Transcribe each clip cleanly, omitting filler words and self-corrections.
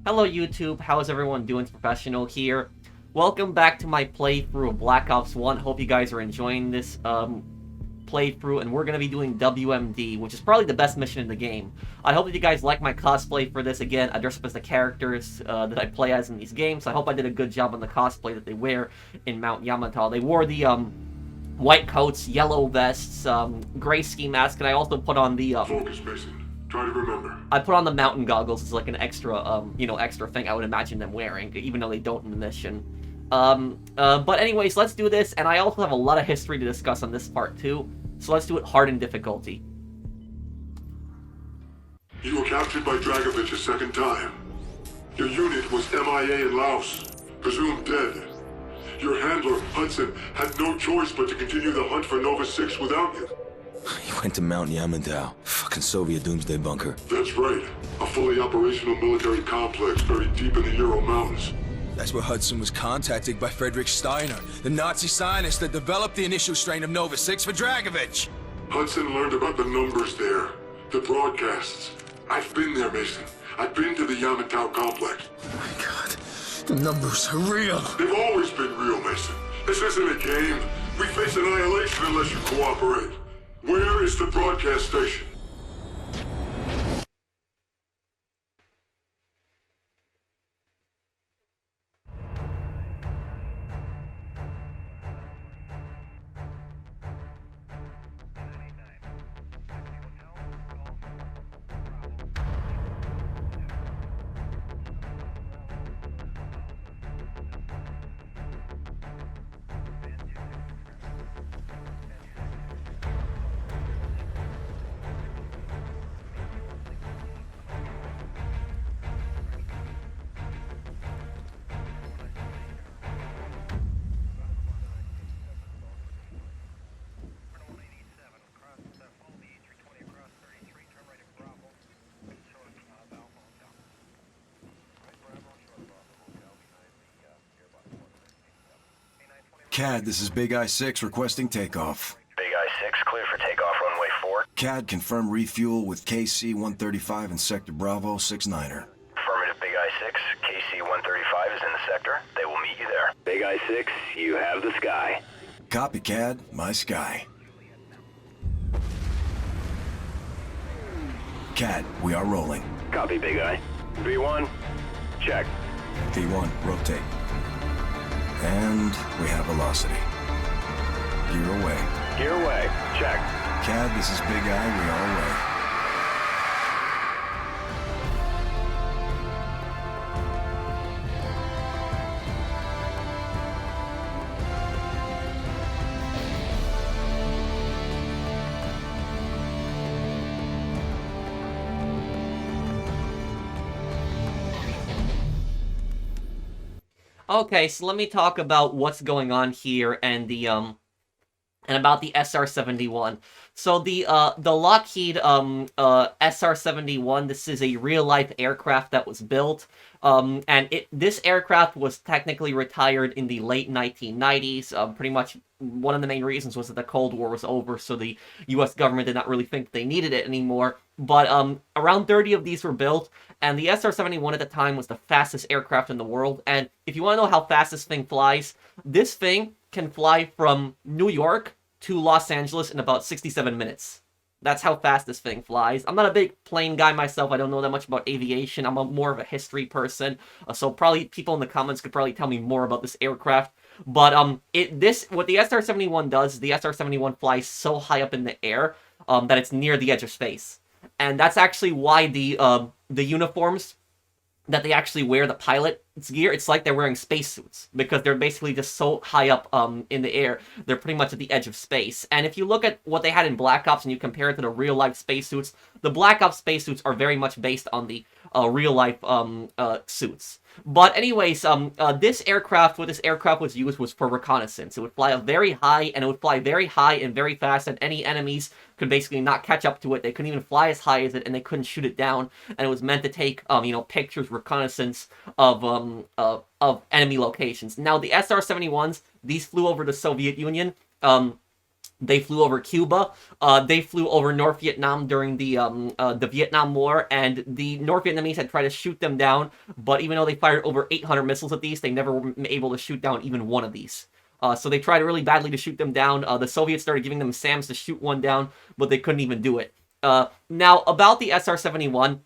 Hello YouTube, how's everyone doing? It's Professional here. Welcome back to my playthrough of Black Ops 1. Hope you guys are enjoying this playthrough, and we're going to be doing WMD, which is probably the best mission in the game. I hope that you guys like my cosplay for this. Again, I dress up as the characters that I play as in these games, so I hope I did a good job on the cosplay that they wear in Mount Yamantau. They wore the white coats, yellow vests, gray ski mask, and I also put on the Focus, Mason. Try to remember. I put on the mountain goggles as like an extra, extra thing I would imagine them wearing, even though they don't in the mission. But anyways, let's do this, and I also have a lot of history to discuss on this part too, so let's do it hard in difficulty. You were captured by Dragovich a second time. Your unit was MIA in Laos, presumed dead. Your handler, Hudson, had no choice but to continue the hunt for Nova 6 without you. You went to Mount Yamantau. Fucking Soviet doomsday bunker. That's right. A fully operational military complex buried deep in the Ural Mountains. That's where Hudson was contacted by Friedrich Steiner, the Nazi scientist that developed the initial strain of Nova 6 for Dragovich. Hudson learned about the numbers there, the broadcasts. I've been there, Mason. I've been to the Yamantau complex. Oh my god, the numbers are real. They've always been real, Mason. This isn't a game. We face annihilation unless you cooperate. Where is the broadcast station? CAD, this is Big I-6 requesting takeoff. Big I-6, clear for takeoff runway 4. CAD, confirm refuel with KC-135 in Sector Bravo 69er. Affirmative, Big I-6. KC-135 is in the sector. They will meet you there. Big I-6, you have the sky. Copy, CAD, my sky. CAD, we are rolling. Copy, Big I. V1, check. V1, rotate. And we have velocity. Gear away. Gear away, check. CAD, this is Big I, we are away. Okay, so let me talk about what's going on here and the and about the SR-71. So the Lockheed SR-71, this is a real-life aircraft that was built, and this aircraft was technically retired in the late 1990s. Pretty much one of the main reasons was that the Cold War was over, so the U.S. government did not really think they needed it anymore. But around 30 of these were built, and the SR-71 at the time was the fastest aircraft in the world. And if you want to know how fast this thing flies, this thing can fly from New York to Los Angeles in about 67 minutes. That's how fast this thing flies. I'm not a big plane guy myself. I don't know that much about aviation. I'm more of a history person. So probably people in the comments could probably tell me more about this aircraft. But what the SR-71 does, the SR-71 flies so high up in the air that it's near the edge of space. And that's actually why the uniforms that they actually wear, the pilot's gear, it's like they're wearing spacesuits, because they're basically just so high up in the air. They're pretty much at the edge of space. And if you look at what they had in Black Ops and you compare it to the real-life spacesuits, the Black Ops spacesuits are very much based on the real-life suits. But anyways, this aircraft, what this aircraft was used was for reconnaissance. It would fly up very high, and it would fly very high and very fast, and any enemies could basically not catch up to it. They couldn't even fly as high as it, and they couldn't shoot it down. And it was meant to take, pictures, reconnaissance of enemy locations. Now, the SR-71s, these flew over the Soviet Union. They flew over Cuba. They flew over North Vietnam during the Vietnam War, and the North Vietnamese had tried to shoot them down. But even though they fired over 800 missiles at these, they never were able to shoot down even one of these. So they tried really badly to shoot them down. The Soviets started giving them SAMs to shoot one down, but they couldn't even do it. Now, about the SR-71,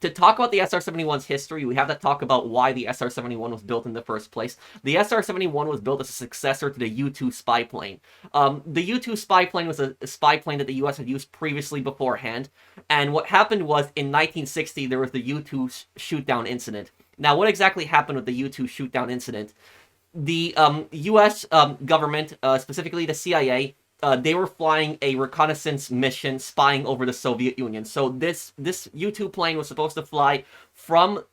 to talk about the SR-71's history, we have to talk about why the SR-71 was built in the first place. The SR-71 was built as a successor to the U-2 spy plane. The U-2 spy plane was a spy plane that the U.S. had used previously beforehand, and what happened was, in 1960, there was the U-2 shoot-down incident. Now, what exactly happened with the U-2 shoot-down incident? The U.S. Government, specifically the CIA, they were flying a reconnaissance mission spying over the Soviet Union. So this U-2 plane was supposed to fly from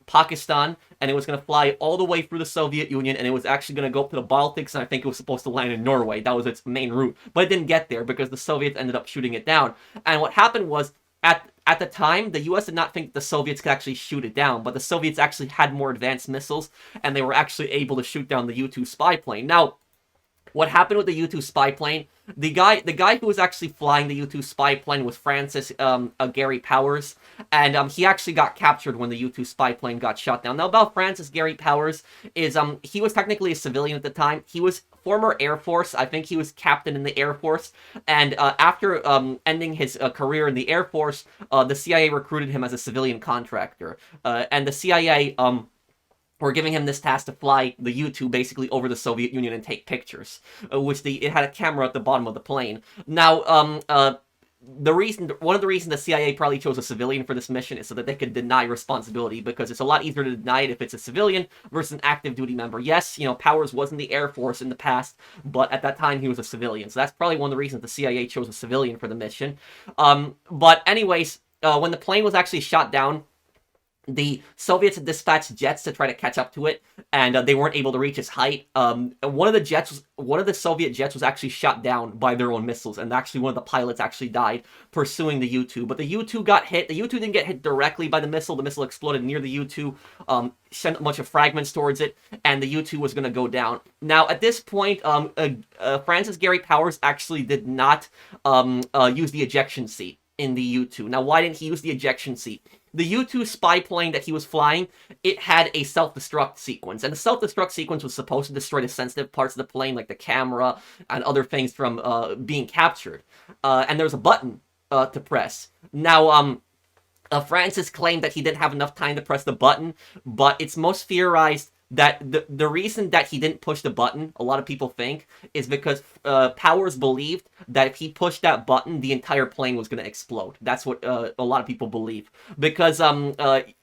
Pakistan, and it was going to fly all the way through the Soviet Union, and it was actually going to go up to the Baltics, and I think it was supposed to land in Norway. That was its main route. But it didn't get there because the Soviets ended up shooting it down. And what happened was, at the time, the U.S. did not think the Soviets could actually shoot it down, but the Soviets actually had more advanced missiles, and they were actually able to shoot down the U-2 spy plane. Now, what happened with the U-2 spy plane? The guy who was actually flying the U-2 spy plane was Francis Gary Powers, and he actually got captured when the U-2 spy plane got shot down. Now, about Francis Gary Powers is he was technically a civilian at the time. He was former Air Force. I think he was captain in the Air Force, and after ending his career in the Air Force, the CIA recruited him as a civilian contractor, and the CIA were giving him this task to fly the U-2 basically over the Soviet Union and take pictures, it had a camera at the bottom of the plane. Now, one of the reasons the CIA probably chose a civilian for this mission is so that they could deny responsibility, because it's a lot easier to deny it if it's a civilian versus an active duty member. Yes, Powers was in the Air Force in the past, but at that time he was a civilian. So that's probably one of the reasons the CIA chose a civilian for the mission. But anyways, when the plane was actually shot down, the Soviets had dispatched jets to try to catch up to it, and they weren't able to reach its height. One of the Soviet jets was actually shot down by their own missiles, and actually one of the pilots actually died pursuing the U-2. But the U-2 got hit. The U-2 didn't get hit directly by the missile. The missile exploded near the U-2, sent a bunch of fragments towards it, and the U-2 was going to go down. Now, at this point, Francis Gary Powers actually did not use the ejection seat in the U-2. Now, why didn't he use the ejection seat? The U-2 spy plane that he was flying, it had a self-destruct sequence, and the self-destruct sequence was supposed to destroy the sensitive parts of the plane, like the camera and other things from being captured. And there was a button to press. Now, Francis claimed that he didn't have enough time to press the button, but it's most theorized that the reason that he didn't push the button, a lot of people think, is because Powers believed that if he pushed that button, the entire plane was going to explode. That's what a lot of people believe. Because the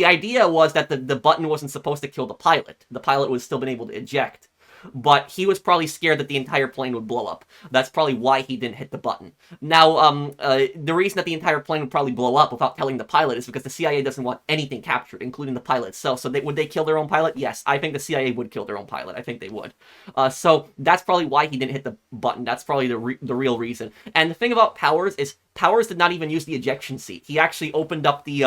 idea was that the button wasn't supposed to kill the pilot. The pilot would still been able to eject. But he was probably scared that the entire plane would blow up. That's probably why he didn't hit the button. Now, the reason that the entire plane would probably blow up without telling the pilot is because the CIA doesn't want anything captured, including the pilot itself. So would they kill their own pilot? Yes, I think the CIA would kill their own pilot. I think they would. So that's probably why he didn't hit the button. That's probably the real reason. And the thing about Powers is Powers did not even use the ejection seat. He actually opened up the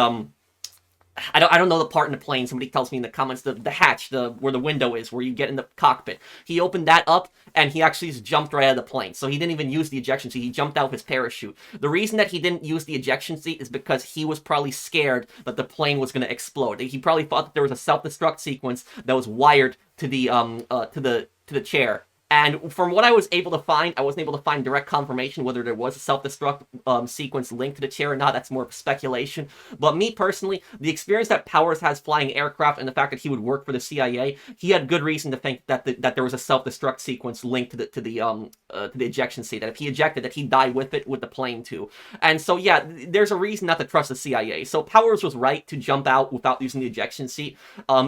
I don't know the part in the plane. Somebody tells me in the comments the hatch, where the window is, where you get in the cockpit. He opened that up, and he actually just jumped right out of the plane. So he didn't even use the ejection seat. He jumped out with his parachute. The reason that he didn't use the ejection seat is because he was probably scared that the plane was going to explode. He probably thought that there was a self-destruct sequence that was wired to the chair. And from what I was able to find, I wasn't able to find direct confirmation whether there was a self-destruct sequence linked to the chair or not. That's more speculation. But me personally, the experience that Powers has flying aircraft and the fact that he would work for the CIA, he had good reason to think that there was a self-destruct sequence linked to the ejection seat. That if he ejected, that he'd die with the plane too. And so yeah, there's a reason not to trust the CIA. So Powers was right to jump out without using the ejection seat.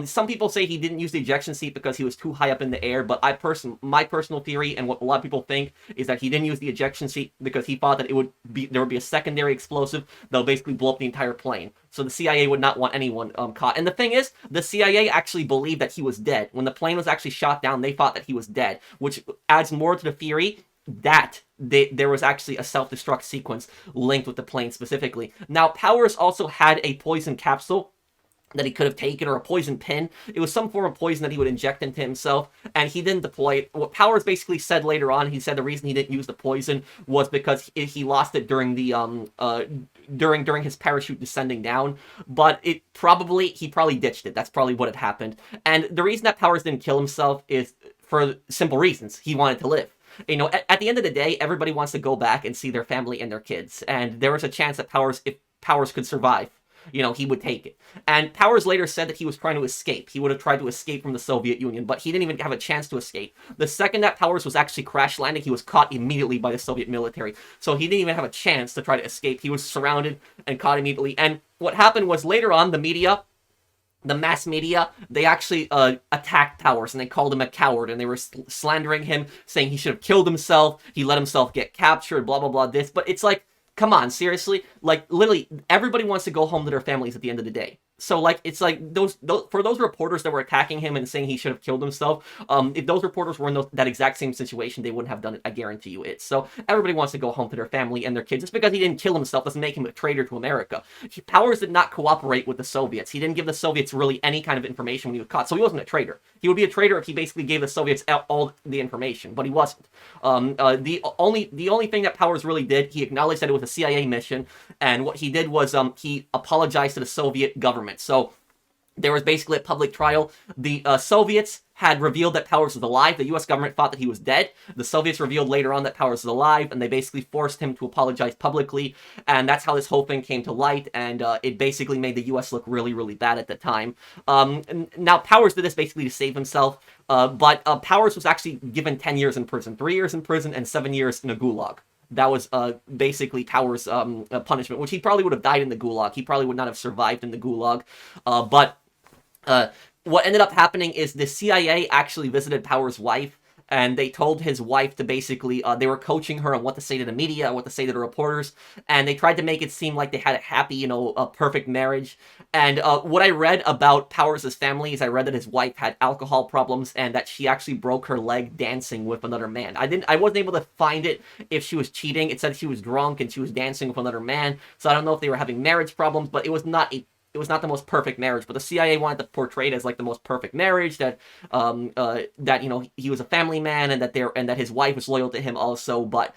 Some people say he didn't use the ejection seat because he was too high up in the air, but my personal theory and what a lot of people think is that he didn't use the ejection seat because he thought that there would be a secondary explosive that would basically blow up the entire plane. So the CIA would not want anyone caught. And the thing is, the CIA actually believed that he was dead. When the plane was actually shot down, they thought that he was dead, which adds more to the theory that there was actually a self-destruct sequence linked with the plane specifically. Now, Powers also had a poison capsule that he could have taken, or a poison pin. It was some form of poison that he would inject into himself, and he didn't deploy it. What Powers basically said later on, he said the reason he didn't use the poison was because he lost it during the during his parachute descending down. But he probably ditched it. That's probably what had happened. And the reason that Powers didn't kill himself is for simple reasons. He wanted to live. You know, at the end of the day, everybody wants to go back and see their family and their kids, and there was a chance that if Powers could survive, you know, he would take it. And Powers later said that he was trying to escape. He would have tried to escape from the Soviet Union, but he didn't even have a chance to escape. The second that Powers was actually crash landing, he was caught immediately by the Soviet military. So he didn't even have a chance to try to escape. He was surrounded and caught immediately. And what happened was later on, the mass media, they actually attacked Powers, and they called him a coward, and they were slandering him, saying he should have killed himself, he let himself get captured, blah, blah, blah, this. But it's like, come on, seriously? Like, literally, everybody wants to go home to their families at the end of the day. So, like, it's like, those for those reporters that were attacking him and saying he should have killed himself, if those reporters were in that exact same situation, they wouldn't have done it, I guarantee you it. So, everybody wants to go home to their family and their kids. Just because he didn't kill himself doesn't make him a traitor to America. Powers did not cooperate with the Soviets. He didn't give the Soviets really any kind of information when he was caught, so he wasn't a traitor. He would be a traitor if he basically gave the Soviets all the information, but he wasn't. The only thing that Powers really did, he acknowledged that it was a CIA mission, and what he did was he apologized to the Soviet government. So there was basically a public trial. The Soviets had revealed that Powers was alive. The U.S. government thought that he was dead. The Soviets revealed later on that Powers was alive, and they basically forced him to apologize publicly, and that's how this whole thing came to light, and it basically made the U.S. look really, really bad at the time. Now, Powers did this basically to save himself, but Powers was actually given 10 years in prison, 3 years in prison, and 7 years in a gulag. That was basically Powers' punishment, which he probably would have died in the gulag. He probably would not have survived in the gulag. But what ended up happening is the CIA actually visited Powers' wife, and they told his wife to basically, they were coaching her on what to say to the media, what to say to the reporters, and they tried to make it seem like they had a happy, you know, a perfect marriage. And what I read about Powers' family is I read that his wife had alcohol problems and that she actually broke her leg dancing with another man. I wasn't able to find it if she was cheating. It said she was drunk and she was dancing with another man, so I don't know if they were having marriage problems, but it was not the most perfect marriage, but the CIA wanted to portray it as like the most perfect marriage, that that, you know, he was a family man, and that his wife was loyal to him also. But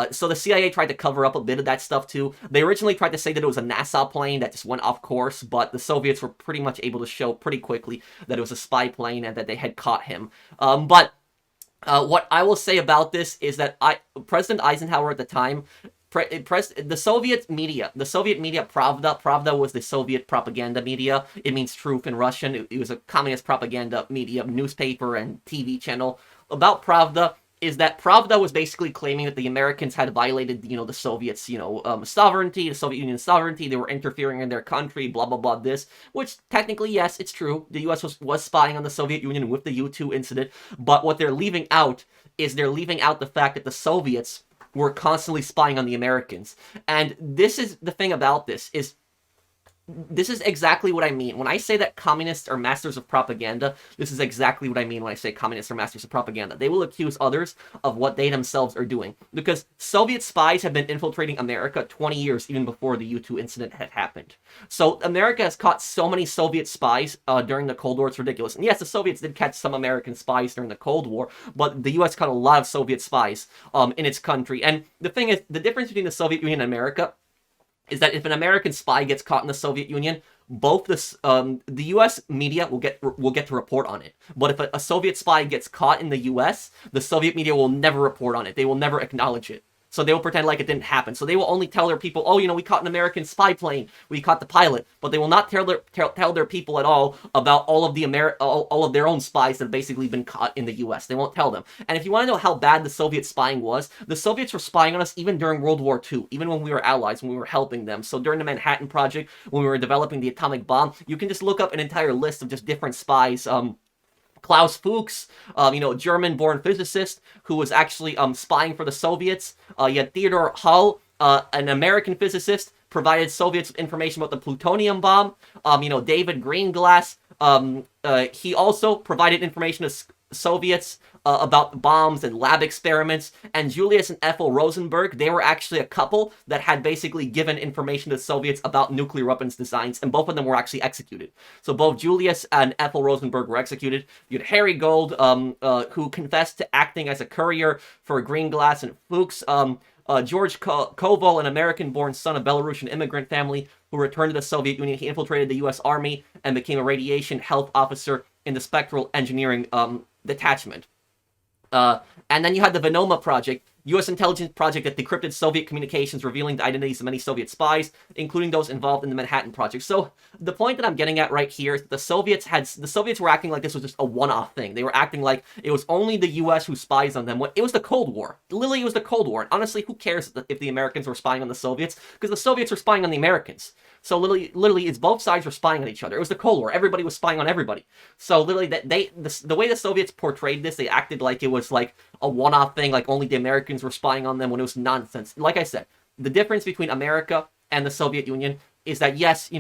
so the CIA tried to cover up a bit of that stuff too. They originally tried to say that it was a NASA plane that just went off course, but the Soviets were pretty much able to show pretty quickly that it was a spy plane and that they had caught him. But what I will say about this is that President Eisenhower at the time, the Soviet media, Pravda was the Soviet propaganda media. It means truth in Russian. It was a communist propaganda media, newspaper and TV channel. About Pravda is that Pravda was basically claiming that the Americans had violated, you know, the Soviets, you know, sovereignty, the Soviet Union's sovereignty. They were interfering in their country, blah, blah, blah, this, which technically, yes, it's true. The U.S. was spying on the Soviet Union with the U-2 incident, but what they're leaving out is the fact that the Soviets were constantly spying on the Americans. And this is the thing about this is exactly what I mean. When I say that communists are masters of propaganda, this is exactly what I mean when I say communists are masters of propaganda. They will accuse others of what they themselves are doing. Because Soviet spies have been infiltrating America 20 years even before the U-2 incident had happened. So America has caught so many Soviet spies during the Cold War, it's ridiculous. And yes, the Soviets did catch some American spies during the Cold War, but the U.S. caught a lot of Soviet spies in its country. And the thing is, the difference between the Soviet Union and America is that if an American spy gets caught in the Soviet Union, both the U.S. media will get to report on it. But if a Soviet spy gets caught in the U.S., the Soviet media will never report on it. They will never acknowledge it. So they will pretend like it didn't happen. So they will only tell their people, oh, you know, we caught an American spy plane. We caught the pilot. But they will not tell their people at all about all of their own spies that have basically been caught in the U.S. They won't tell them. And if you want to know how bad the Soviet spying was, the Soviets were spying on us even during World War II, even when we were allies, when we were helping them. So during the Manhattan Project, when we were developing the atomic bomb, you can just look up an entire list of just different spies. Klaus Fuchs, you know, German-born physicist who was actually spying for the Soviets. You had Theodore Hull, an American physicist, provided Soviets with information about the plutonium bomb. You know, David Greenglass, he also provided information Soviets about bombs and lab experiments, and Julius and Ethel Rosenberg, they were actually a couple that had basically given information to the Soviets about nuclear weapons designs, and both of them were actually executed. So both Julius and Ethel Rosenberg were executed. You had Harry Gold, who confessed to acting as a courier for Green Glass and Fuchs. George Koval, an American-born son of Belarusian immigrant family who returned to the Soviet Union. He infiltrated the U.S. Army and became a radiation health officer in the spectral engineering detachment. And then you had the Venoma Project, U.S. intelligence project that decrypted Soviet communications, revealing the identities of many Soviet spies, including those involved in the Manhattan Project. So the point that I'm getting at right here is that the Soviets were acting like this was just a one-off thing. They were acting like it was only the U.S. who spies on them. It was the Cold War. Literally, it was the Cold War. And honestly, who cares if the Americans were spying on the Soviets? Because the Soviets were spying on the Americans. So literally, it's both sides were spying on each other. It was the Cold War. Everybody was spying on everybody. So literally, the way the Soviets portrayed this, they acted like it was like a one-off thing, like only the Americans were spying on them, when it was nonsense. Like I said, the difference between America and the Soviet Union is that, yes,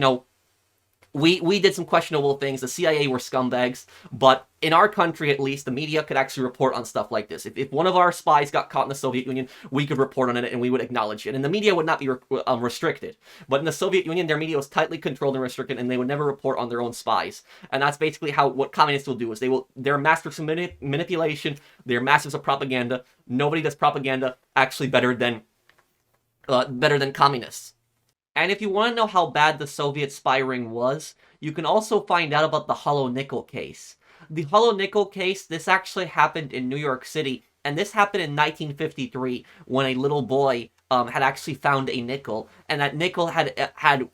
we did some questionable things. The CIA were scumbags, but in our country, at least, the media could actually report on stuff like this. If one of our spies got caught in the Soviet Union, we could report on it and we would acknowledge it. And the media would not be restricted. But in the Soviet Union, their media was tightly controlled and restricted, and they would never report on their own spies. And that's basically what communists will do. Is they're masters of manipulation. They're masters of propaganda. Nobody does propaganda actually better than communists. And if you want to know how bad the Soviet spy ring was, you can also find out about the Hollow Nickel case. The Hollow Nickel case, this actually happened in New York City, and this happened in 1953 when a little boy had actually found a nickel, and that nickel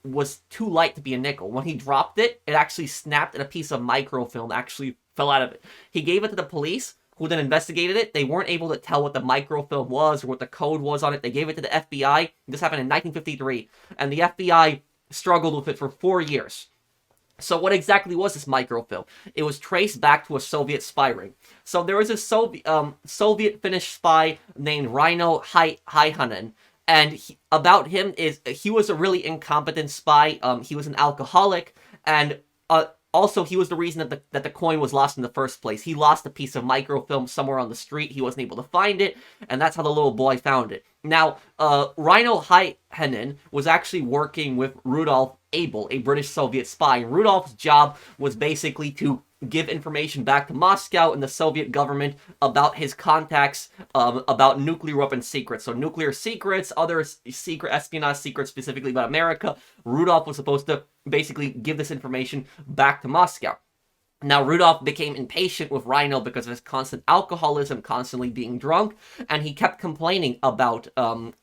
was too light to be a nickel. When he dropped it, it actually snapped, and a piece of microfilm actually fell out of it. He gave it to the police, who then investigated it. They weren't able to tell what the microfilm was or what the code was on it. They gave it to the FBI. This happened in 1953, and the FBI struggled with it for 4 years. So what exactly was this microfilm? It was traced back to a Soviet spy ring. So there was a Soviet-Finnish spy named Raino Haihanen, and he was a really incompetent spy. He was an alcoholic, and also, he was the reason that the coin was lost in the first place. He lost a piece of microfilm somewhere on the street. He wasn't able to find it, and that's how the little boy found it. Now, Raino Haihanen was actually working with Rudolf Abel, a British Soviet spy. Rudolf's job was basically to give information back to Moscow and the Soviet government about his contacts about nuclear weapon secrets. So nuclear secrets, other secret espionage secrets specifically about America. Rudolf was supposed to basically give this information back to Moscow. Now, Rudolf became impatient with Raino because of his constant alcoholism, constantly being drunk, and he kept complaining about Haihanen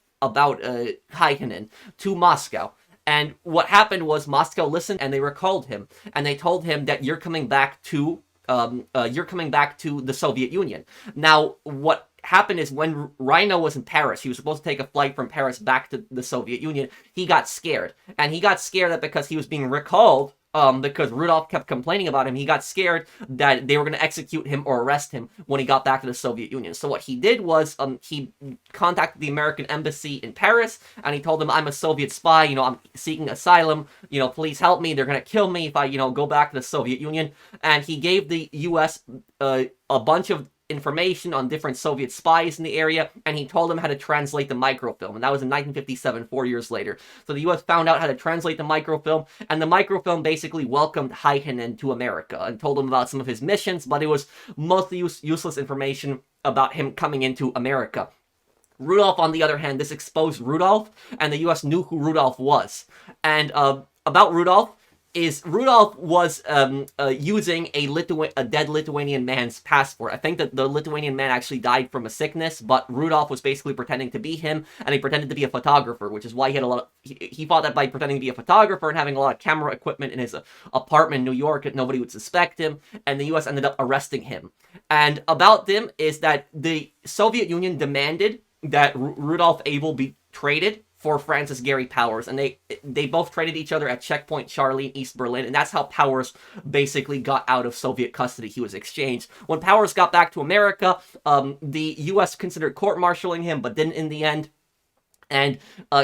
to Moscow. And what happened was Moscow listened and they recalled him, and they told him that you're coming back to the Soviet Union. Now, what happened is when Raino was in Paris, he was supposed to take a flight from Paris back to the Soviet Union. He got scared, and he got scared that because he was being recalled, because Rudolf kept complaining about him, he got scared that they were going to execute him or arrest him when he got back to the Soviet Union. So what he did was, he contacted the American embassy in Paris, and he told them, I'm a Soviet spy, I'm seeking asylum, please help me, they're going to kill me if I, go back to the Soviet Union. And he gave the U.S. A bunch of information on different Soviet spies in the area, and he told them how to translate the microfilm, and that was in 1957, 4 years later. So the U.S. found out how to translate the microfilm, and the microfilm basically welcomed Haihanen to America and told him about some of his missions, but it was mostly useless information about him coming into America. Rudolf, on the other hand, this exposed Rudolf, and the U.S. knew who Rudolf was. And about Rudolf was using a dead Lithuanian man's passport. I think that the Lithuanian man actually died from a sickness, but Rudolf was basically pretending to be him, and he pretended to be a photographer, which is why he thought that by pretending to be a photographer and having a lot of camera equipment in his apartment in New York, that nobody would suspect him, and the U.S. ended up arresting him. And about them is that the Soviet Union demanded that Rudolf Abel be traded for Francis Gary Powers, and they both traded each other at Checkpoint Charlie in East Berlin, and that's how Powers basically got out of Soviet custody. He was exchanged. When Powers got back to America, the U.S. considered court-martialing him, but didn't in the end. and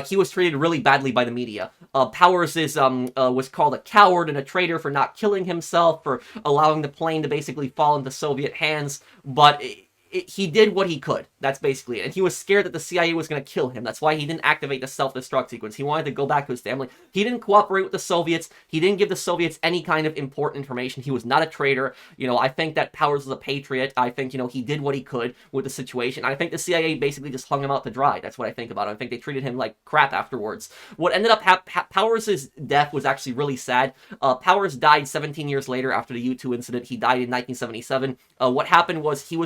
he was treated really badly by the media. Powers was called a coward and a traitor for not killing himself, for allowing the plane to basically fall into Soviet hands, but he did what he could. That's basically it. And he was scared that the CIA was going to kill him. That's why he didn't activate the self-destruct sequence. He wanted to go back to his family. He didn't cooperate with the Soviets. He didn't give the Soviets any kind of important information. He was not a traitor. I think that Powers was a patriot. I think, he did what he could with the situation. I think the CIA basically just hung him out to dry. That's what I think about it. I think they treated him like crap afterwards. What ended up Powers' death was actually really sad. Powers died 17 years later after the U-2 incident. He died in 1977. What happened was he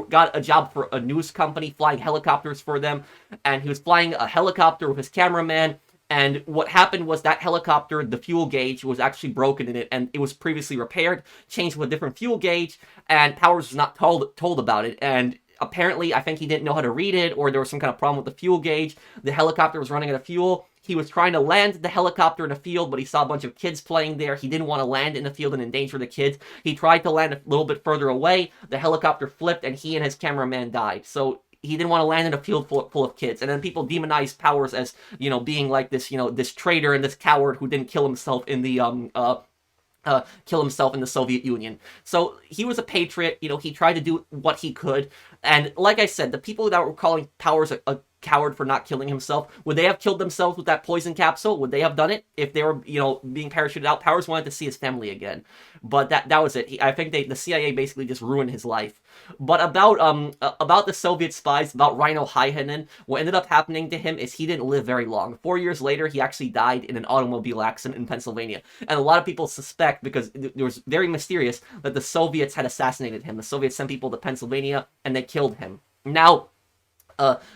got a job for a news company flying helicopters for them, and he was flying a helicopter with his cameraman, and what happened was that helicopter, the fuel gauge was actually broken in it, and it was previously repaired, changed with a different fuel gauge, and Powers was not told about it, and apparently I think he didn't know how to read it, or there was some kind of problem with the fuel gauge. The helicopter was running out of fuel. He was trying to land the helicopter in a field, but he saw a bunch of kids playing there. He didn't want to land in the field and endanger the kids. He tried to land a little bit further away. The helicopter flipped, and he and his cameraman died. So he didn't want to land in a field full of kids. And then people demonized Powers as, being like this, this traitor and this coward who didn't kill himself in the Soviet Union. So he was a patriot. He tried to do what he could. And like I said, the people that were calling Powers a coward for not killing himself, would they have killed themselves with that poison capsule? Would they have done it if they were, being parachuted out? Powers wanted to see his family again, but that was it. I think the CIA basically just ruined his life. But about the Soviet spies, about Rhino Heihanen, what ended up happening to him is he didn't live very long. 4 years later, he actually died in an automobile accident in Pennsylvania, and a lot of people suspect, because it was very mysterious, that the Soviets had assassinated him. The Soviets sent people to Pennsylvania and they killed him. Now,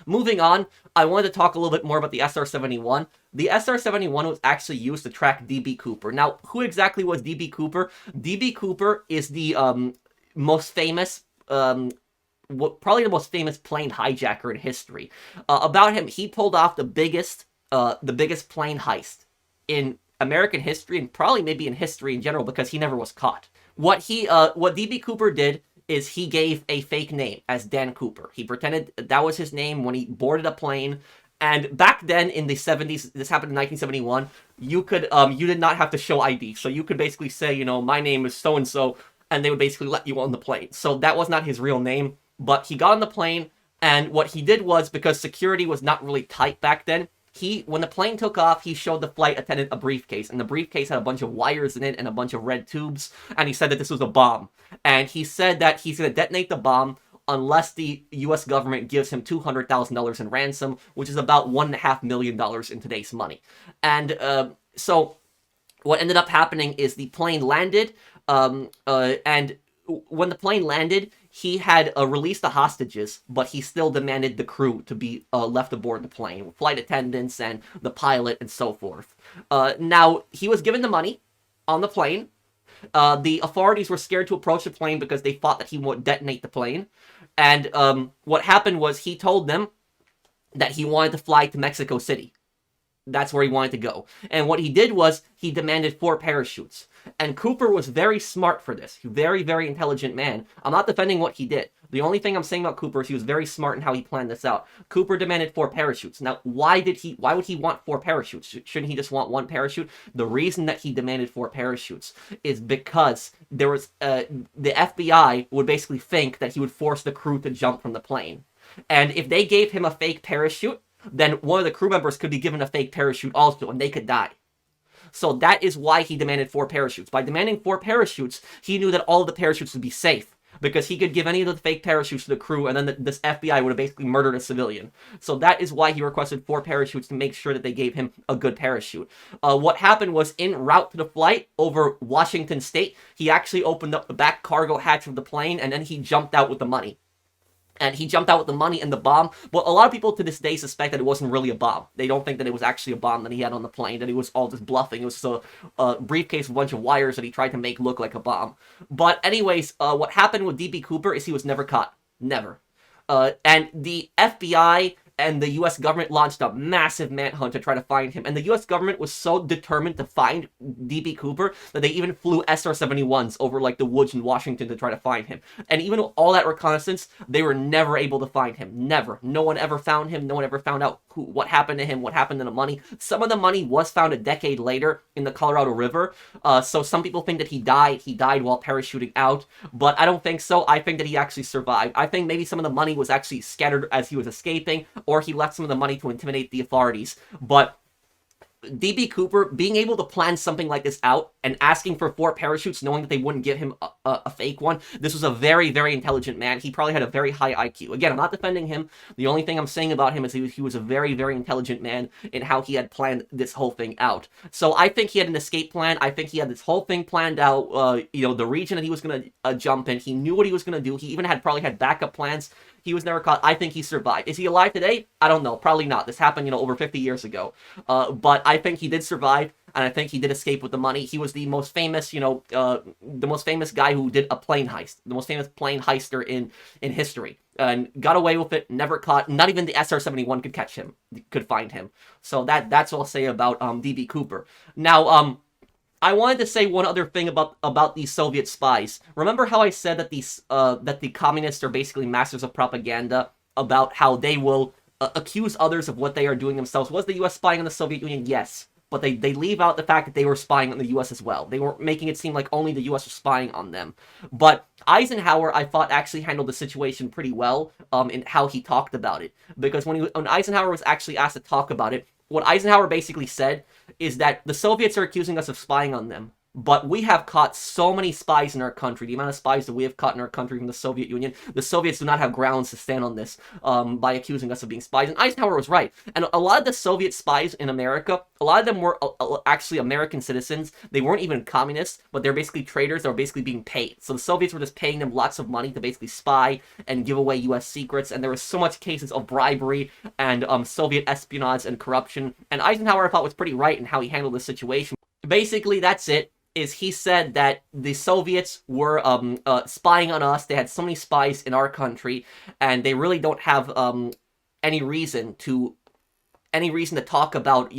moving on, I wanted to talk a little bit more about the SR-71. The SR-71 was actually used to track D.B. Cooper. Now, who exactly was D.B. Cooper? D.B. Cooper is the most famous, probably the most famous plane hijacker in history. About him, he pulled off the biggest plane heist in American history, and probably maybe in history in general, because he never was caught. What D.B. Cooper did is he gave a fake name as Dan Cooper. He pretended that was his name when he boarded a plane. And back then in the 70s, this happened in 1971, you did not have to show ID. So you could basically say, my name is so-and-so, and they would basically let you on the plane. So that was not his real name, but he got on the plane, and what he did was, because security was not really tight back then, when the plane took off, he showed the flight attendant a briefcase, and the briefcase had a bunch of wires in it and a bunch of red tubes, and he said that this was a bomb. And he said that he's going to detonate the bomb unless the U.S. government gives him $200,000 in ransom, which is about $1.5 million in today's money. And so what ended up happening is the plane landed, and when the plane landed, he had released the hostages, but he still demanded the crew to be left aboard the plane, flight attendants and the pilot and so forth. Now, he was given the money on the plane. The authorities were scared to approach the plane because they thought that he would detonate the plane. And what happened was he told them that he wanted to fly to Mexico City. That's where he wanted to go. And what he did was he demanded 4 parachutes. And Cooper was very smart for this. Very, very intelligent man. I'm not defending what he did. The only thing I'm saying about Cooper is he was very smart in how he planned this out. Cooper demanded 4 parachutes. Now, why would he want 4 parachutes? Shouldn't he just want 1 parachute? The reason that he demanded 4 parachutes is because there was the FBI would basically think that he would force the crew to jump from the plane. And if they gave him a fake parachute, then one of the crew members could be given a fake parachute also, and they could die. So that is why he demanded 4 parachutes. By demanding 4 parachutes, he knew that all of the parachutes would be safe, because he could give any of the fake parachutes to the crew, and then this FBI would have basically murdered a civilian. So that is why he requested 4 parachutes, to make sure that they gave him a good parachute. What happened was, en route to the flight over Washington State, he actually opened up the back cargo hatch of the plane, and then he jumped out with the money. And he jumped out with the money and the bomb. But a lot of people to this day suspect that it wasn't really a bomb. They don't think that it was actually a bomb that he had on the plane, that he was all just bluffing. It was just a briefcase with a bunch of wires that he tried to make look like a bomb. But anyways, what happened with D.B. Cooper is he was never caught. Never. And the FBI and the U.S. government launched a massive manhunt to try to find him. And the U.S. government was so determined to find D.B. Cooper that they even flew SR-71s over like the woods in Washington to try to find him. And even with all that reconnaissance, they were never able to find him. Never. No one ever found him. No one ever found out what happened to him, what happened to the money. Some of the money was found a decade later in the Colorado River, so some people think that he died while parachuting out, but I don't think so. I think that he actually survived. I think maybe some of the money was actually scattered as he was escaping, or he left some of the money to intimidate the authorities, but DB Cooper being able to plan something like this out and asking for 4 parachutes knowing that they wouldn't give him a fake one, this was a very, very intelligent man. He probably had a very high IQ. Again, I'm not defending him. The only thing I'm saying about him is he was a very, very intelligent man in how he had planned this whole thing out. So I think he had an escape plan. I think he had this whole thing planned out, the region that he was going to jump in. He knew what he was going to do. He even probably had backup plans. He was never caught. I think he survived. Is he alive today? I don't know. Probably not. This happened, over 50 years ago. But I think he did survive, and I think he did escape with the money. He was the most famous, the most famous guy who did a plane heist. The most famous plane heister in history. And got away with it, never caught. Not even the SR-71 could catch him, could find him. So that's what I'll say about DB Cooper. Now, I wanted to say one other thing about these Soviet spies. Remember how I said that that the communists are basically masters of propaganda about how they will accuse others of what they are doing themselves? Was the U.S. spying on the Soviet Union? Yes. But they leave out the fact that they were spying on the U.S. as well. They were making it seem like only the U.S. was spying on them. But Eisenhower, I thought, actually handled the situation pretty well in how he talked about it. Because when Eisenhower was actually asked to talk about it, what Eisenhower basically said is that the Soviets are accusing us of spying on them, but we have caught so many spies in our country. The amount of spies that we have caught in our country from the Soviet Union, the Soviets do not have grounds to stand on this by accusing us of being spies. And Eisenhower was right. And a lot of the Soviet spies in America, a lot of them were actually American citizens. They weren't even communists, but they're basically traitors that were basically being paid. So the Soviets were just paying them lots of money to basically spy and give away U.S. secrets. And there was so much cases of bribery and Soviet espionage and corruption. And Eisenhower, I thought, was pretty right in how he handled the situation. Basically, that's it. Is he said that the Soviets were spying on us. They had so many spies in our country, and they really don't have any reason to talk about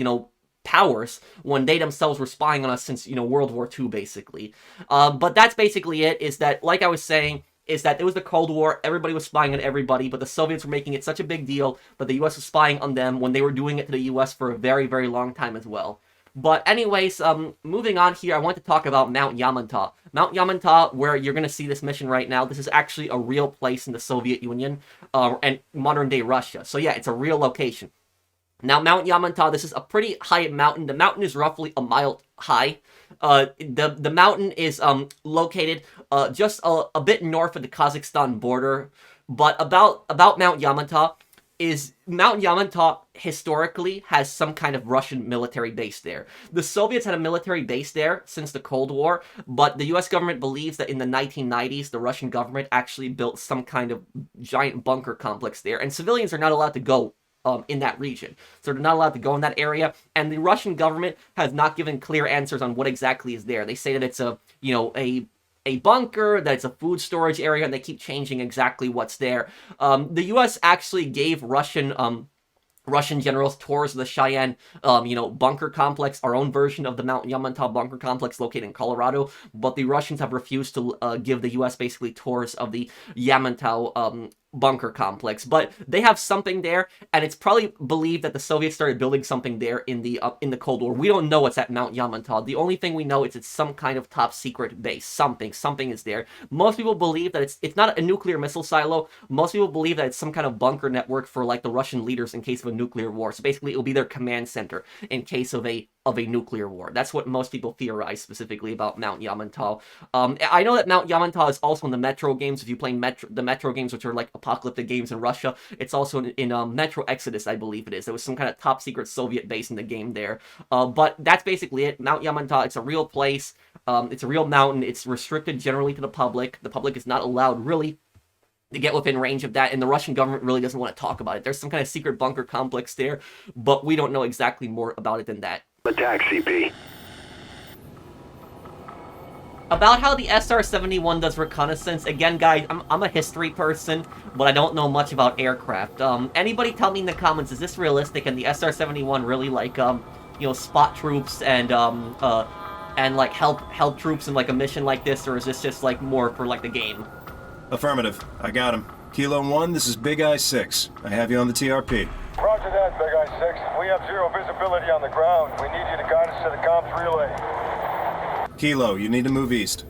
powers when they themselves were spying on us since World War II, basically. But that's basically it. Is that, like I was saying, is that it was the Cold War, everybody was spying on everybody, but the Soviets were making it such a big deal that the U.S. was spying on them when they were doing it to the U.S. for a very, very long time as well. But anyways, moving on here, I want to talk about Mount Yamantau. Mount Yamantau, where you're going to see this mission right now, this is actually a real place in the Soviet Union and modern-day Russia. So yeah, it's a real location. Now, Mount Yamantau, this is a pretty high mountain. The mountain is roughly a mile high. The mountain is located just a bit north of the Kazakhstan border. But about Mount Yamantau, is Mount Yamantau historically has some kind of Russian military base there. The Soviets had a military base there since the Cold War, but the US government believes that in the 1990s, the Russian government actually built some kind of giant bunker complex there, and civilians are not allowed to go in that region. So they're not allowed to go in that area, and the Russian government has not given clear answers on what exactly is there. They say that it's a bunker, that it's a food storage area, and they keep changing exactly what's there. The U.S. actually gave Russian generals tours of the Cheyenne, bunker complex, our own version of the Mount Yamantau bunker complex located in Colorado, but the Russians have refused to give the U.S. basically tours of the Yamantau bunker complex. But they have something there, and it's probably believed that the Soviets started building something there in the Cold War. We don't know what's at Mount Yamantau. The only thing we know is it's some kind of top secret base. Something is there. Most people believe that it's not a nuclear missile silo. Most people believe that it's some kind of bunker network for like the Russian leaders in case of a nuclear war. So basically, it will be their command center in case of a nuclear war. That's what most people theorize specifically about Mount Yamantau. I know that Mount Yamantau is also in the Metro games. If you play the Metro games, which are like apocalyptic games in Russia, it's also in Metro Exodus, I believe it is. There was some kind of top secret Soviet base in the game there. But that's basically it. Mount Yamantau, it's a real place. It's a real mountain. It's restricted generally to the public. The public is not allowed really to get within range of that, and the Russian government really doesn't want to talk about it. There's some kind of secret bunker complex there, but we don't know exactly more about it than that. Attack, CP. About how the SR-71 does reconnaissance, again, guys, I'm a history person, but I don't know much about aircraft. Anybody tell me in the comments, is this realistic, and the SR-71 really, like, spot troops and like, help troops in, like, a mission like this, or is this just, like, more for, like, the game? Affirmative. I got him. Kilo 1, this is Big Eye 6. I have you on the TRP. Roger. Roger that, Big Eye 6. We have zero visibility on the ground. We need you to guide us to the comms relay. Kilo, you need to move east.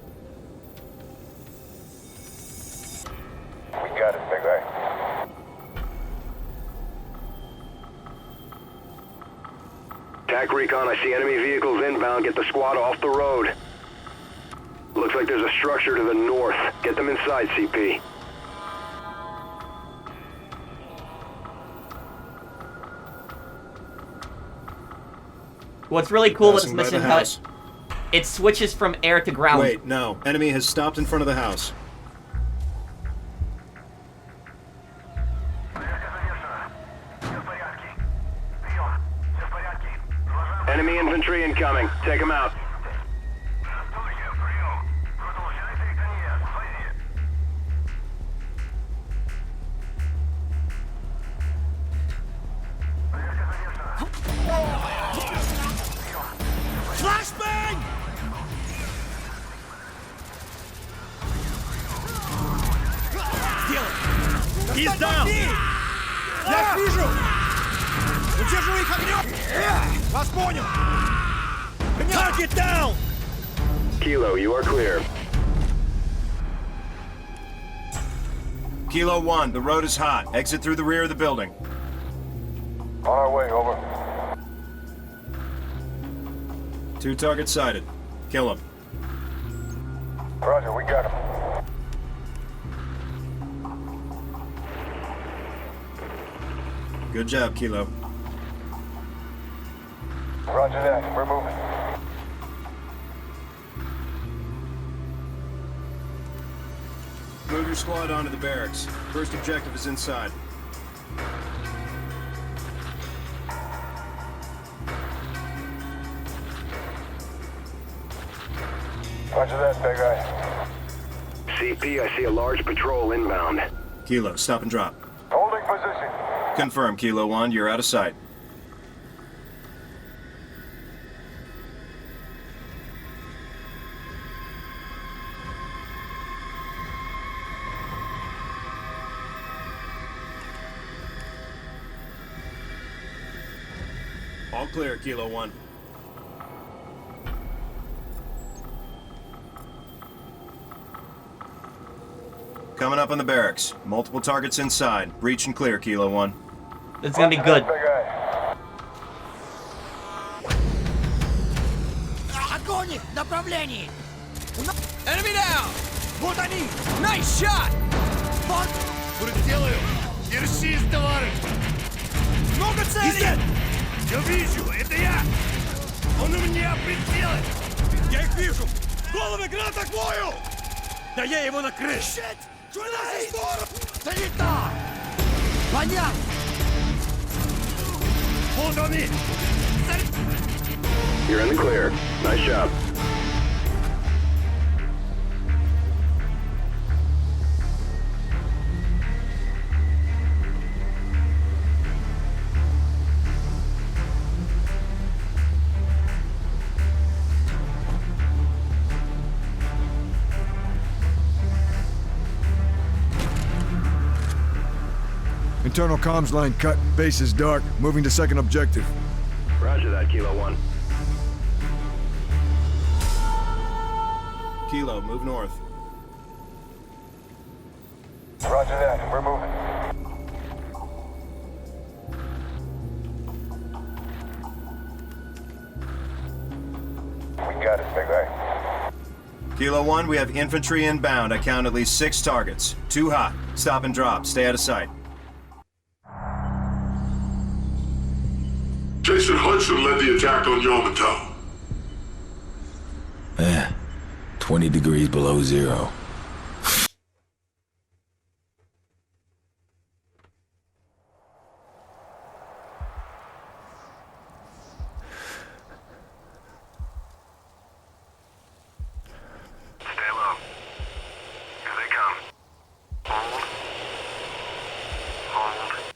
We got it, Big Eye. TAC recon, I see enemy vehicles inbound. Get the squad off the road. Looks like there's a structure to the north. Get them inside, CP. What's really cool with this Passing by mission, the how house. it switches from air to ground. Wait, no. Enemy has stopped in front of the house. Enemy infantry incoming. Take them out. Flashbang! He's down! Я вижу! Удерживай их огнем! Вас понял! Target down! Kilo, you are clear. Kilo 1, the road is hot. Exit through the rear of the building. On our way, over. 2 targets sighted. Kill them. Roger, we got him. Good job, Kilo. Roger that. We're moving. Move your squad onto the barracks. First objective is inside. Roger that, Big Eye. CP, I see a large patrol inbound. Kilo, stop and drop. Holding position. Confirm, Kilo 1, you're out of sight. All clear, Kilo 1. Coming up on the barracks. Multiple targets inside. Breach and clear, Kilo 1. It's gonna be good. Big Eye. Огонь в направлении! Enemy down! Вот они! Nice shot! Вот! Делаю! Держись, товарищ! Много целей! Я вижу! Это я! Он у меня прицелен! Я их вижу! Головы гранат к бою! Да я его накрыл! Да не так! Понятно! Вот они! You're in the clear. Nice job. Internal comms line cut. Base is dark. Moving to second objective. Roger that, Kilo 1. Kilo, move north. Roger that. We're moving. We got it, Big Eye. Kilo 1, we have infantry inbound. I count at least 6 targets. Too hot. Stop and drop. Stay out of sight. Jason Hudson led the attack on Yamantau. 20 degrees below zero. Stay low. Here they come. Hold. Hold.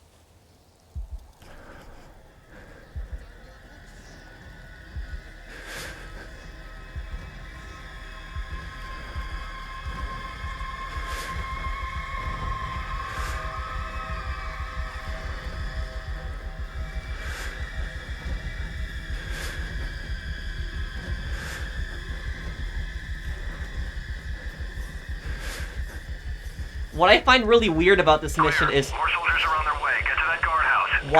what I find really weird about this mission is More soldiers are on their way. Get to that guardhouse.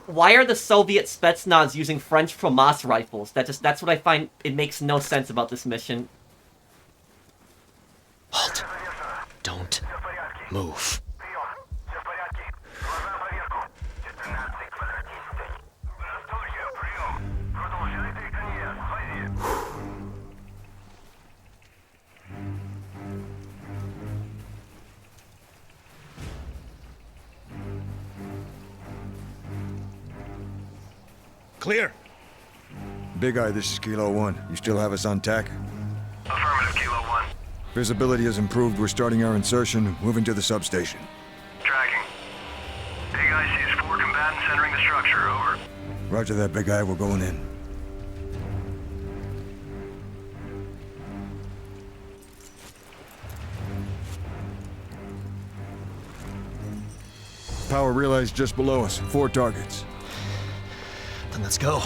why are the Soviet Spetsnaz using French FAMAS rifles? That's what I find. It makes no sense about this mission. Halt. Don't move. Clear. Big Eye, this is Kilo 1. You still have us on tack? Affirmative, Kilo 1. Visibility has improved. We're starting our insertion, moving to the substation. Tracking. Big Eye sees 4 combatants entering the structure. Over. Roger that, Big Eye. We're going in. Power relay's just below us. 4 targets. Then let's go.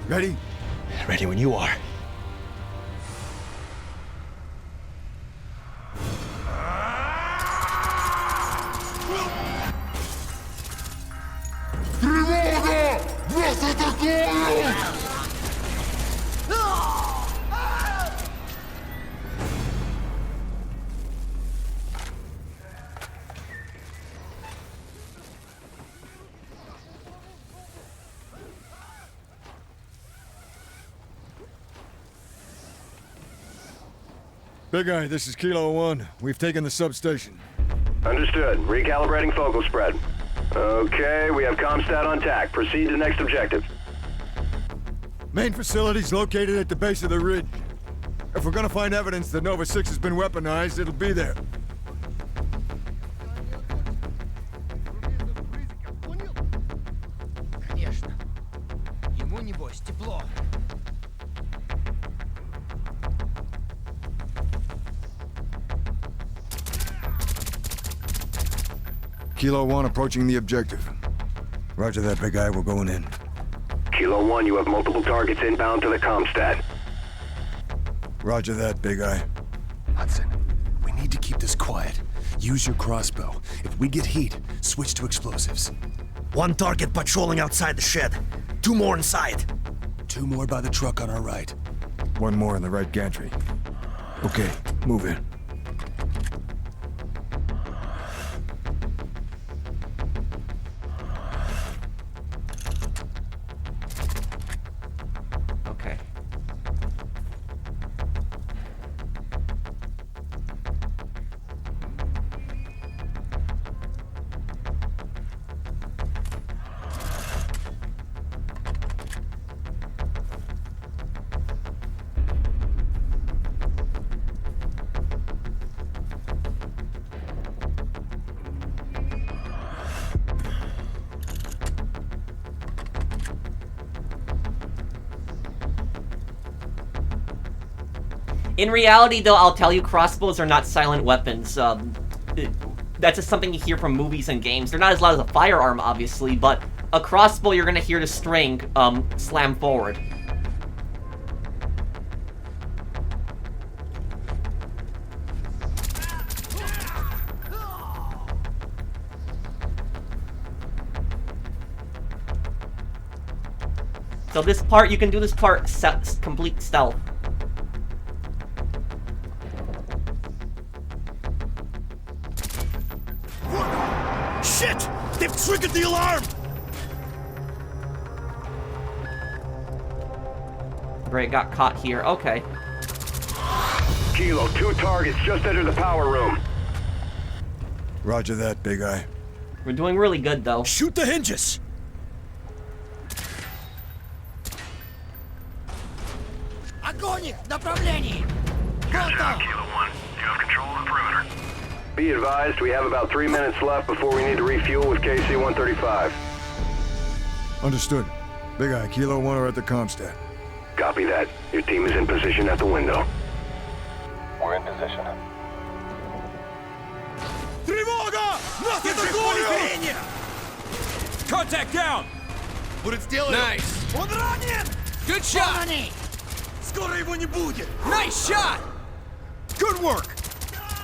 Ready? Ready when you are. Big Eye, this is Kilo 1. We've taken the substation. Understood. Recalibrating focal spread. Okay, we have Comstat on tack. Proceed to next objective. Main facility's located at the base of the ridge. If we're gonna find evidence that Nova 6 has been weaponized, it'll be there. Конечно. Ему, небось, тепло. Kilo 1 approaching the objective. Roger that, Big Eye. We're going in. Kilo 1, you have multiple targets inbound to the Comstat. Roger that, Big Eye. Hudson, we need to keep this quiet. Use your crossbow. If we get heat, switch to explosives. 1 target patrolling outside the shed. 2 more inside. 2 more by the truck on our right. 1 more in the right gantry. Okay, move in. Okay. In reality, though, I'll tell you, crossbows are not silent weapons. That's just something you hear from movies and games. They're not as loud as a firearm, obviously, but a crossbow, you're gonna hear the string slam forward. So this part, you can do this part complete stealth. Shit! They've triggered the alarm! Great, got caught here. Okay. Kilo, 2 targets just entered the power room. Roger that, Big Eye. We're doing really good, though. Shoot the hinges! Огонь их! Направлении! Good job, Kilo 1. You have control of the perimeter. Be advised, we have about 3 minutes left before we need to refuel with KC-135. Understood. Big Eye, Kilo 1 are at the Comstat. Copy that. Your team is in position at the window. We're in position. Тревога! Нас атакуют! Contact down! Будет сделано! Nice! Он ранен! Good shot! Скоро его не будет! Nice shot! Good work!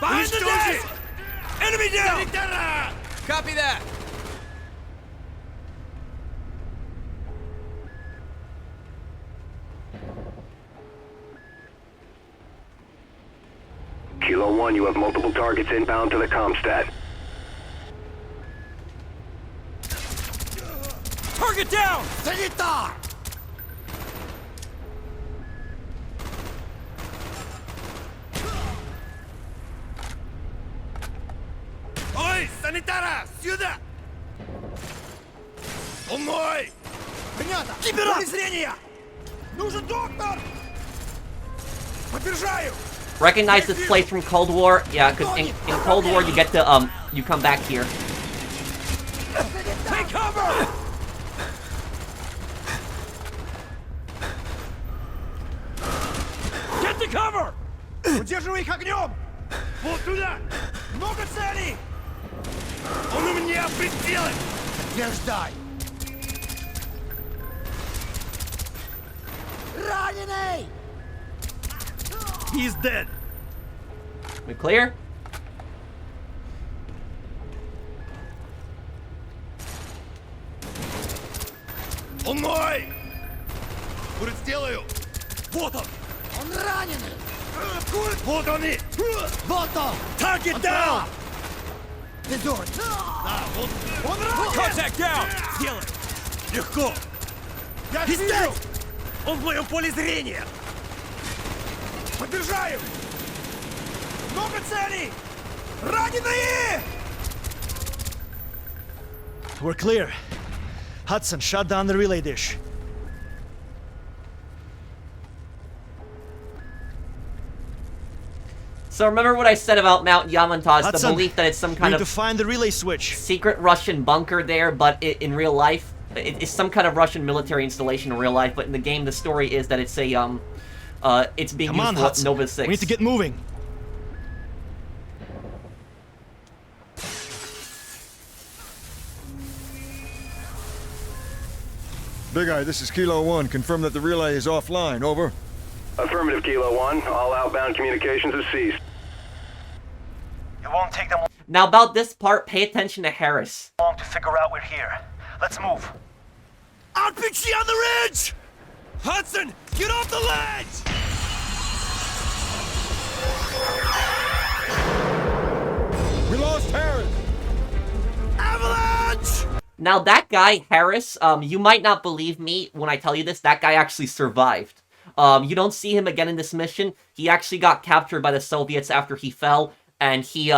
Behind the desk! Enemy down! Copy that! Kilo 1, you have multiple targets inbound to the Comstat. Target down! Санитар! Ой, санитара! Сюда! Он мой! Понятно! Кибера! Зрения! Нужен доктор! Подтверждаю! Recognize this place from Cold War? Yeah, because in Cold War you get to, you come back here. Take cover! Get the cover! Удерживай их огнем! Вот туда! Много целей! Он у меня прицелен! Подтверждай! Раненый! He's dead! We clear? Он мой! Будет сделаю! Вот он! Он раненый! Вот они! Вот он! Target down! Дозор! Да, вот! Он ранен! Contact down! Сделай! Легко! Я He's вижу! dead! Он в моем поле зрения! Подтверждаю! Много целей! Раненые! We're clear. Hudson, shut down the relay dish. So remember what I said about Mount Yamantau, it's the Hudson, belief that it's some we kind need to of find the relay switch. secret Russian bunker there, but in real life, it's some kind of Russian military installation in real life, but in the game the story is that it's a, it's being Come on, used for Hudson. Nova 6. We need to get moving. Big Eye, this is Kilo 1. Confirm that the relay is offline. Over. Affirmative, Kilo 1. All outbound communications have ceased. It won't take them Now about this part, pay attention to Harris. long to figure out we're here. Let's move. RPG on the ridge! Hudson, get off the ledge! We lost Harris! Avalanche! Now that guy, Harris, you might not believe me when I tell you this, that guy actually survived. You don't see him again in this mission. He actually got captured by the Soviets after he fell, and he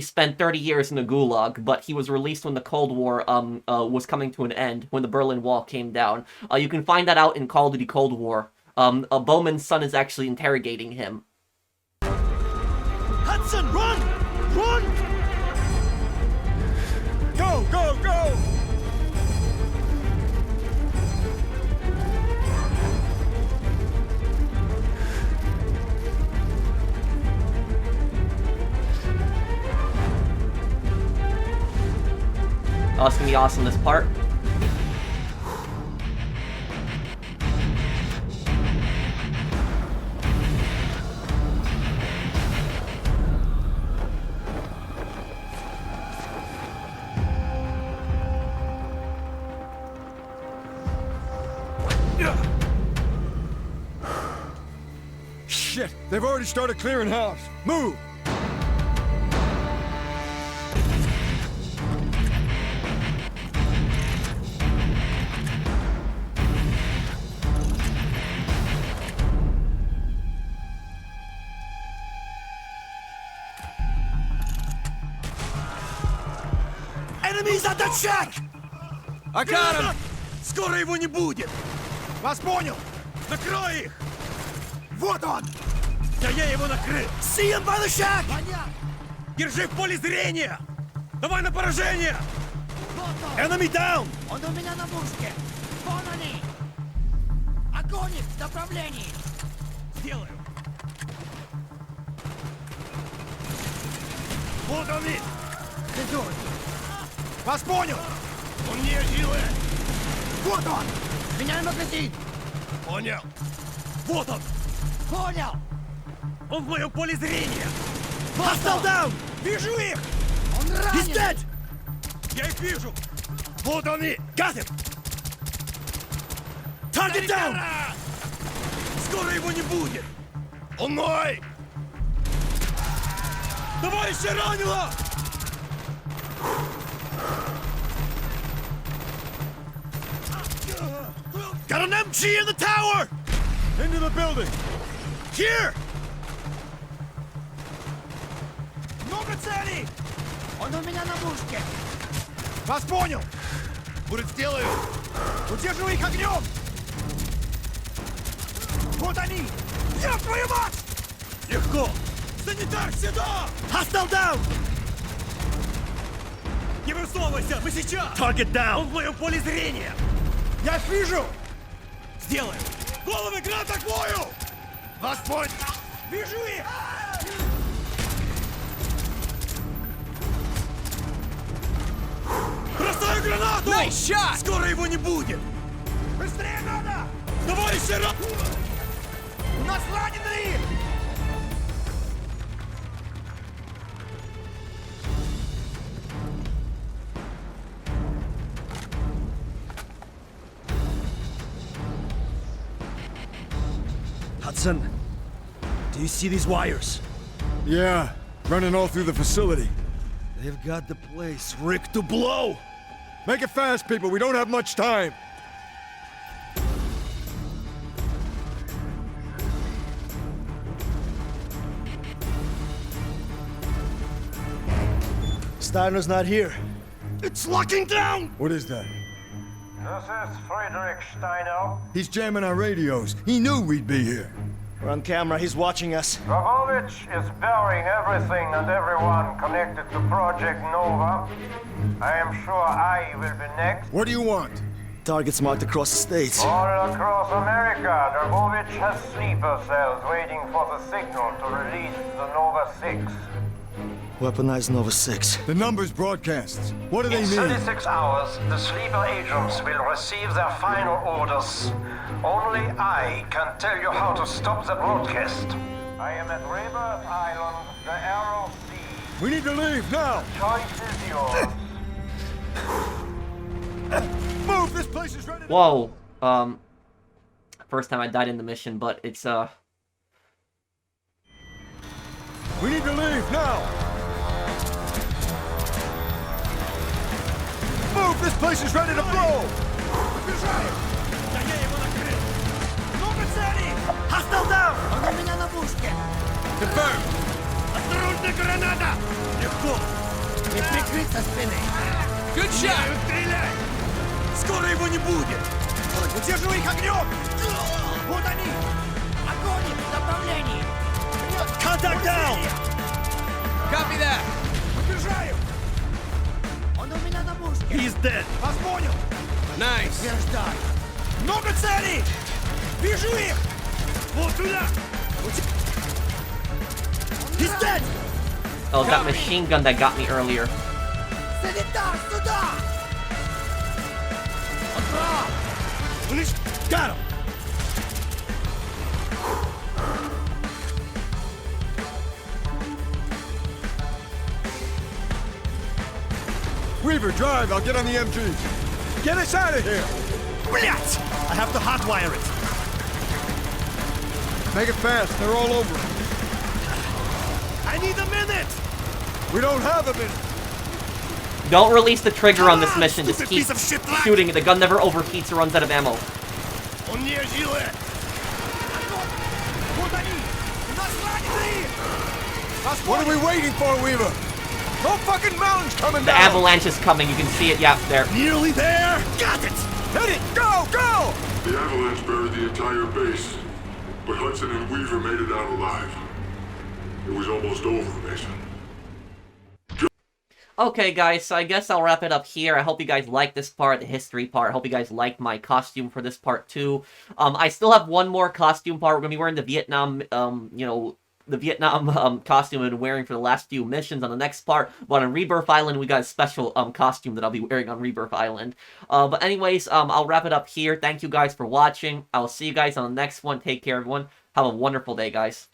spent 30 years in the Gulag, but he was released when the Cold War was coming to an end, when the Berlin Wall came down. You can find that out in Call of Duty Cold War. Bowman's son is actually interrogating him. Hudson, run! Run! Go, go, go! Oh, it's gonna be awesome, this part. Shit! They've already started clearing house. Move! Enemies at the check! I got him! Скоро его не будет! Вас понял! Накрой их! Вот он! Да я его накрыл! See him by the shack! Понятно! Держи в поле зрения! Давай на поражение! Вот он! Enemy down! Он у меня на мушке! Вон они! Огонь их в направлении! Сделаю! Вот они! Идут! Вас понял! Он не жилы! Вот он! Меняй магазин! Понял! Вот он! Понял! Он в моем поле зрения! Hostile down! Вижу их! Он ранен! He's dead! Я их вижу! Вот они! Got him! Target down! Скоро его не будет! Он мой! Товарища ранило! Got an MG in the tower! Into the building! Here! Много целей! Он у меня на мушке! Вас понял! Будет сделаю! Удерживай их огнем! Вот они! Ёб твою мать! Легко! Санитар, сюда! Hostile down! Не высовывайся! Мы сейчас! Target down! Он в моем поле зрения! Я их вижу! Сделаю! Головы гранат к бою! Вас понял! Вижу их! Бросаю гранату! Скоро его не будет! Быстрее надо! Товарищи, у нас раненые! Hudson, do you see these wires? Yeah, running all through the facility. They've got the place rigged to blow! Make it fast, people. We don't have much time. Steiner's not here. It's locking down! What is that? This is Friedrich Steiner. He's jamming our radios. He knew we'd be here. We're on camera, he's watching us. Dragovich is burying everything and everyone connected to Project Nova. I am sure I will be next. What do you want? Targets marked across the states. All across America, Dragovich has sleeper cells waiting for the signal to release the Nova 6. Weaponized Nova 6. The numbers broadcasts. What do they In mean? 36 hours, the sleeper agents will receive their final orders. Only I can tell you how to stop the broadcast. I am at Rebirth Island, the Arrow Sea. We need to leave now. Choice is yours. Move! This place is ready. Whoa. First time I died in the mission, but it's We need to leave now. Move! This place is ready to blow. Много целей! Hostile down! Он у меня на мушке! Confirm! Осторожно, граната! Легко! Не прикрыть со спины! Good shot! Стреляй! Скоро его не будет! Удерживай их огнем! Вот они! Огонь их в направлении! Contact down! Copy that! Подбежаю! Он у меня на мушке! He's dead! Вас понял! Nice! Утверждай! Много целей! Вижу их! Вот туда! He's dead! oh, that machine gun that got me earlier. Санитар, сюда! Он прав! Got him! Weaver, drive. I'll get on the MG. Get us out of here. Блять! I have to hotwire it. Make it fast. They're all over. I need a minute! We don't have a minute. Don't release the trigger on this mission, just stupid keep piece of shit lag. shooting. The gun never overheats or runs out of ammo. Он не жилы! Вот они! У нас раненые! What are we waiting for, Weaver? No fucking mountains coming The down. avalanche is coming, you can see it, yeah, there. Nearly there! Got it! Hit it! Go! Go! The avalanche buried the entire base, but Hudson and Weaver made it out alive. It was almost over, Mason. Okay, guys, so I guess I'll wrap it up here. I hope you guys liked this part, the history part. I hope you guys liked my costume for this part, too. I still have one more costume part. We're gonna be wearing the Vietnam, the Vietnam costume I've been wearing for the last few missions on the next part. But on Rebirth Island, we got a special costume that I'll be wearing on Rebirth Island. But anyways, I'll wrap it up here. Thank you guys for watching. I'll see you guys on the next one. Take care, everyone. Have a wonderful day, guys.